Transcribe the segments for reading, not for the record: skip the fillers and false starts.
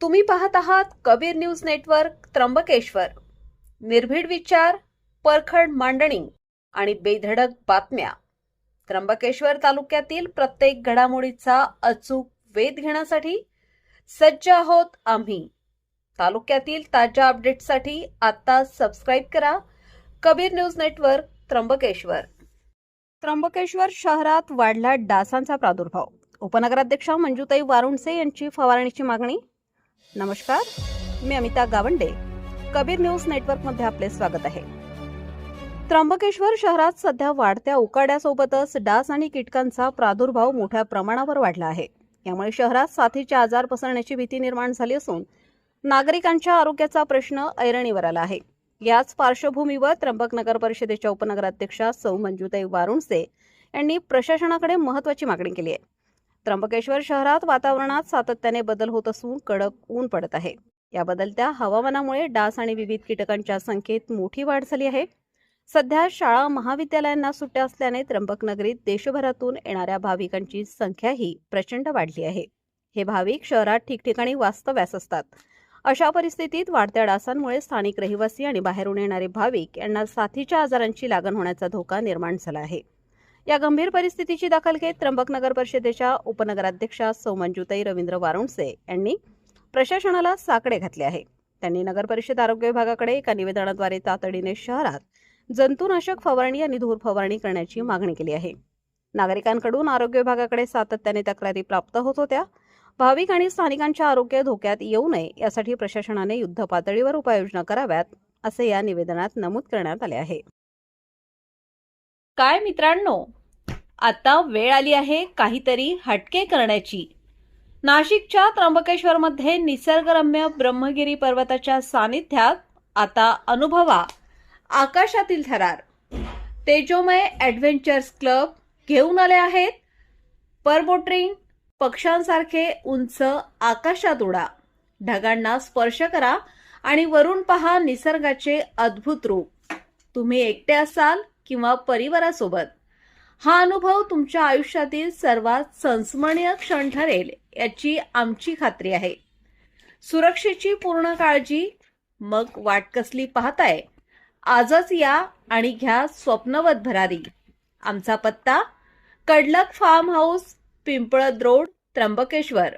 तुम्ही पाहत आहात कबीर न्यूज नेटवर्क त्र्यंबकेश्वर. निर्भीड विचार, परखड मांडणी आणि बेधडक बातम्या. त्र्यंबकेश्वर तालुक्यातील प्रत्येक घडामोडीचा अचूक वेध घेण्यासाठी सज्ज आहोत आम्ही. तालुक्यातील ताज्या अपडेट्ससाठी आता सबस्क्राईब करा कबीर न्यूज नेटवर्क त्र्यंबकेश्वर. त्र्यंबकेश्वर शहरात वाढला डासांचा प्रादुर्भाव. उपनगराध्यक्षा मंजुताई वारुणसे यांची फवारणीची मागणी. नमस्कार, मी अमिता गावंडे. कबीर न्यूज नेटवर्कमध्ये आपले स्वागत आहे. त्र्यंबकेश्वर शहरात सध्या वाढत्या उकाड्यासोबतच डास आणि कीटकांचा प्रादुर्भाव मोठ्या प्रमाणावर वाढला आहे. यामुळे शहरात साथीचे आजार पसरण्याची भीती निर्माण झाली असून नागरिकांच्या आरोग्याचा प्रश्न ऐरणीवर आला आहे. याच पार्श्वभूमीवर त्र्यंबक नगर परिषदेच्या उपनगराध्यक्षा सौ मंजुताई वारुणसे यांनी प्रशासनाकडे महत्त्वाची मागणी केली आहे. त्र्यंबकेश्वर शहरात वातावरणात सातत्याने बदल होत असून कडक ऊन पडत आहे. या बदलत्या हवामानामुळे डास आणि विविध कीटकांच्या संख्येत मोठी वाढ झाली आहे. सध्या शाळा महाविद्यालयांना सुट्ट्या असल्याने त्र्यंबक नगरीत देशभरातून येणाऱ्या भाविकांची संख्याही प्रचंड वाढली आहे. हे भाविक शहरात ठिकठिकाणी वास्तव्यास असतात. अशा परिस्थितीत वाढत्या डासांमुळे स्थानिक रहिवासी आणि बाहेरून येणारे भाविक यांना साथीच्या आजारांची लागण होण्याचा धोका निर्माण झाला आहे. या गंभीर परिस्थितीची दखल घेत त्र्यंबक नगर परिषदेच्या उपनगराध्यक्षा सौ मंजुताई रवींद्र वारुणसे यांनी प्रशासनाला साकडे घातले आहे. त्यांनी नगर परिषद आरोग्य विभागाकडे एका निवेदनाद्वारे तातडीने शहरात जंतुनाशक फवारणी आणि धूर फवारणी करण्याची मागणी केली आहे. नागरिकांकडून आरोग्य विभागाकडे सातत्याने तक्रारी प्राप्त होत होत्या. भाविक आणि स्थानिकांचे आरोग्य धोक्यात येऊ नये यासाठी प्रशासनाने युद्ध पातळीवर उपाययोजना कराव्यात, असे या निवेदनात नमूद करण्यात आले आहे. काय मित्रांनो, आता वेळ आली आहे काहीतरी हटके करण्याची. नाशिकच्या त्र्यंबकेश्वरमध्ये निसर्गरम्य ब्रह्मगिरी पर्वताच्या सानिध्यात आता अनुभवा आकाशातील थरार. तेजोमय ॲडव्हेंचर्स क्लब घेऊन आले आहेत परमोटरिंग. पक्ष्यांसारखे उंच आकाशात उडा, ढगांना स्पर्श करा आणि वरून पहा निसर्गाचे अद्भुत रूप. तुम्ही एकटे असाल किंवा परिवारासोबत, हा अनुभव तुमच्या आयुष्यातील सर्वात संस्मरणीय क्षण ठरेल याची आमची खात्री आहे. सुरक्षेची पूर्ण काळजी. मग वाट कसली पाहताय? आजच या आणि घ्या स्वप्नवत भरारी. आमचा पत्ता Kadlak farm house, Pimpalad road, Trimbakeshwar.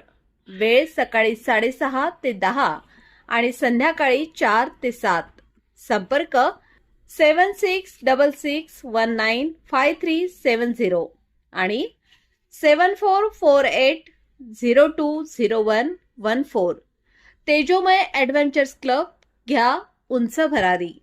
वेळ सकाळी 6:30 ते 10 आणि संध्याकाळी 4 ते 7. संपर्क 7666195370 आणि 7448020114. तेजोमय ॲडव्हेंचर्स क्लब, घ्या उंच भरारी.